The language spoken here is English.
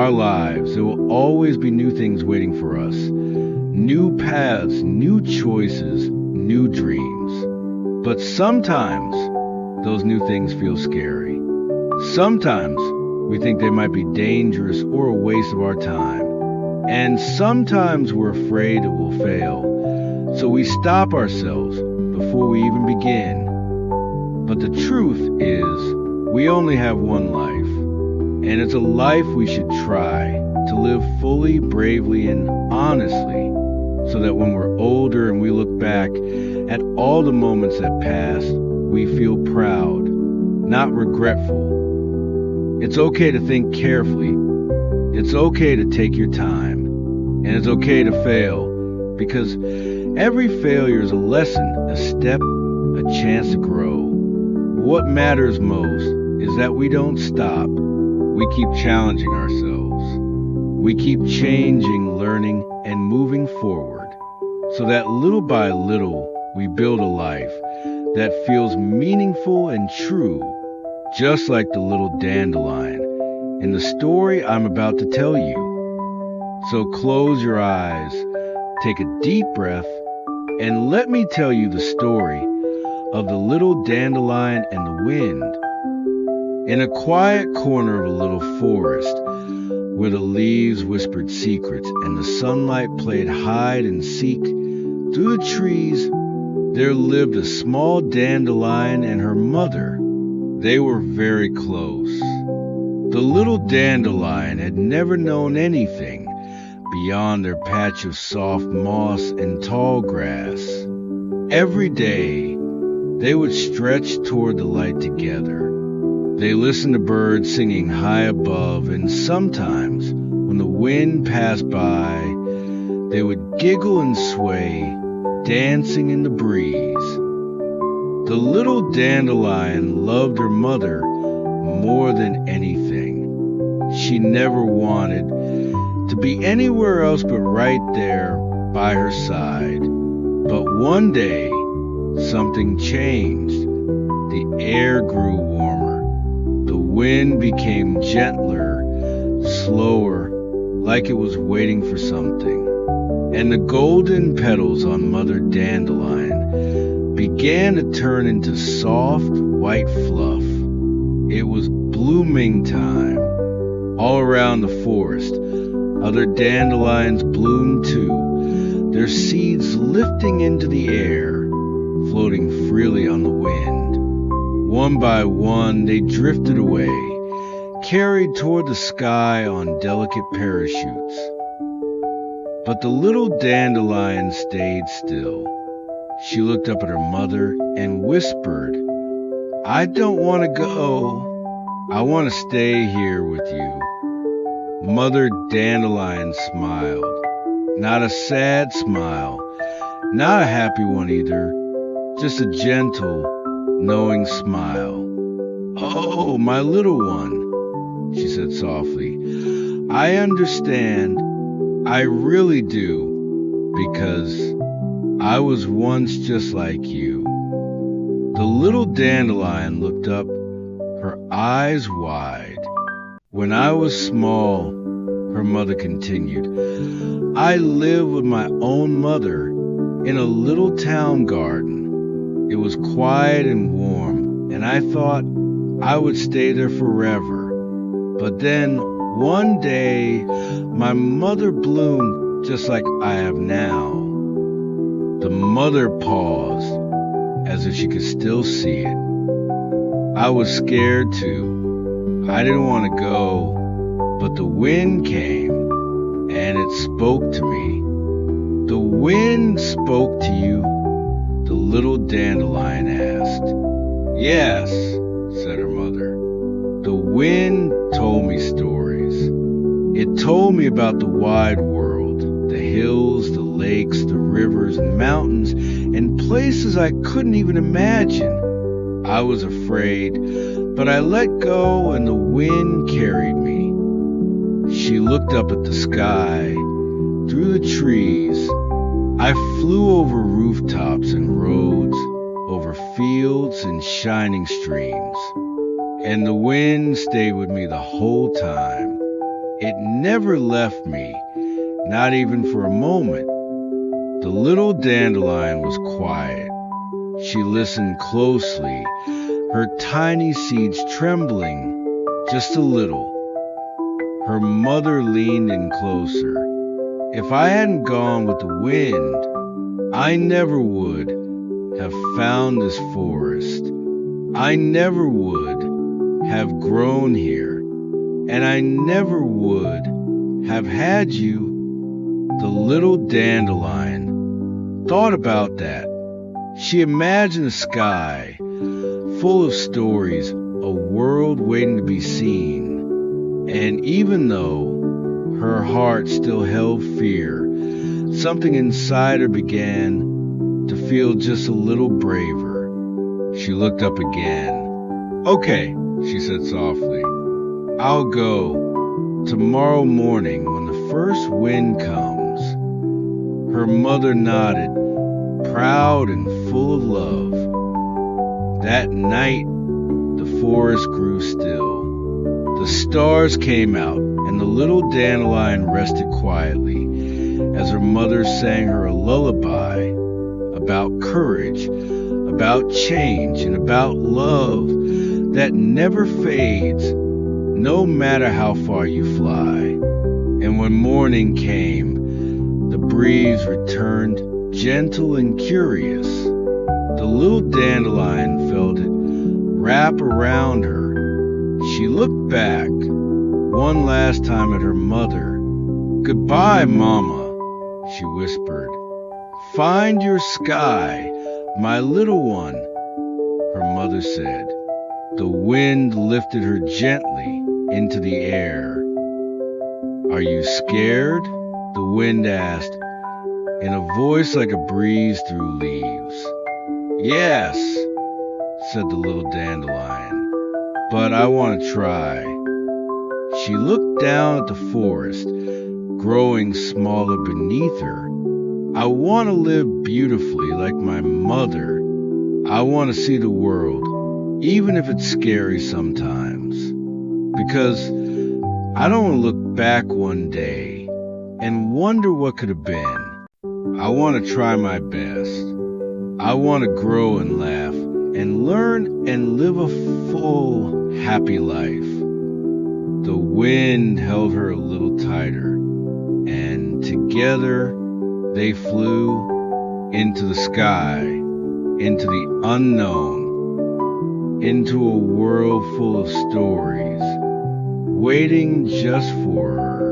our lives, there will always be new things waiting for us. New paths, new choices, new dreams. But sometimes those new things feel scary. Sometimes we think they might be dangerous or a waste of our time. And sometimes we're afraid it will fail. So we stop ourselves before we even begin. But the truth is, we only have one life. And it's a life we should try to live fully, bravely, and honestly, so that when we're older and we look back at all the moments that passed, we feel proud, not regretful. It's okay to think carefully. It's okay to take your time. And it's okay to fail, because every failure is a lesson, a step, a chance to grow. What matters most is that we don't stop. We keep challenging ourselves. We keep changing, learning, and moving forward, so that little by little we build a life that feels meaningful and true, just like the little dandelion in the story I'm about to tell you. So close your eyes, take a deep breath, and let me tell you the story of the little dandelion and the wind. In a quiet corner of a little forest, where the leaves whispered secrets and the sunlight played hide and seek, through the trees there lived a small dandelion and her mother. They were very close. The little dandelion had never known anything beyond their patch of soft moss and tall grass. Every day, they would stretch toward the light together. They listened to birds singing high above, and sometimes, when the wind passed by, they would giggle and sway, dancing in the breeze. The little dandelion loved her mother more than anything. She never wanted to be anywhere else but right there by her side. But one day, something changed. The air grew warmer. The wind became gentler, slower, like it was waiting for something. And the golden petals on Mother Dandelion began to turn into soft, white fluff. It was blooming time. All around the forest, other dandelions bloomed too, their seeds lifting into the air, floating freely on the wind. One by one, they drifted away, carried toward the sky on delicate parachutes. But the little dandelion stayed still. She looked up at her mother and whispered, "I don't want to go. I want to stay here with you." Mother Dandelion smiled. Not a sad smile, not a happy one either, just a gentle, knowing smile. "Oh, my little one," she said softly, "I understand. I really do, because I was once just like you." The little dandelion looked up, her eyes wide. "When I was small," her mother continued, "I lived with my own mother in a little town garden. It was quiet and warm, and I thought I would stay there forever. But then one day, my mother bloomed just like I have now." The mother paused, as if she could still see it. "I was scared too. I didn't want to go, but the wind came, and it spoke to me." "The wind spoke to you?" the little dandelion asked. "Yes," said her mother. "The wind told me stories. It told me about the wide world, the hills, the lakes, the rivers and mountains, and places I couldn't even imagine. I was afraid, but I let go and the wind carried me." She looked up at the sky, through the trees. I flew over rooftops and roads, over fields and shining streams. And the wind stayed with me the whole time. It never left me, not even for a moment. The little dandelion was quiet. She listened closely, her tiny seeds trembling just a little. Her mother leaned in closer. If I hadn't gone with the wind, I never would have found this forest. I never would have grown here, and I never would have had you. The little dandelion thought about that. She imagined a sky full of stories, a world waiting to be seen. And even though her heart still held fear, something inside her began to feel just a little braver. She looked up again. "Okay," she said softly. "I'll go tomorrow morning when the first wind comes." Her mother nodded, proud and full of love. That night, the forest grew still. The stars came out, and the little dandelion rested quietly as her mother sang her a lullaby about courage, about change, and about love that never fades, no matter how far you fly. And when morning came, the breeze returned, gentle and curious. The little dandelion felt it wrap around her. She looked back one last time at her mother. "Goodbye, Mama," she whispered. "Find your sky, my little one," her mother said. The wind lifted her gently into the air. "Are you scared?" the wind asked, in a voice like a breeze through leaves. "Yes," said the little dandelion, "but I want to try." She looked down at the forest, growing smaller beneath her. "I want to live beautifully like my mother. I want to see the world, even if it's scary sometimes. Because I don't want to look back one day and wonder what could have been. I want to try my best. I want to grow and laugh and learn and live a full, happy life." The wind held her a little tighter, and together they flew into the sky, into the unknown, into a world full of stories, waiting just for her.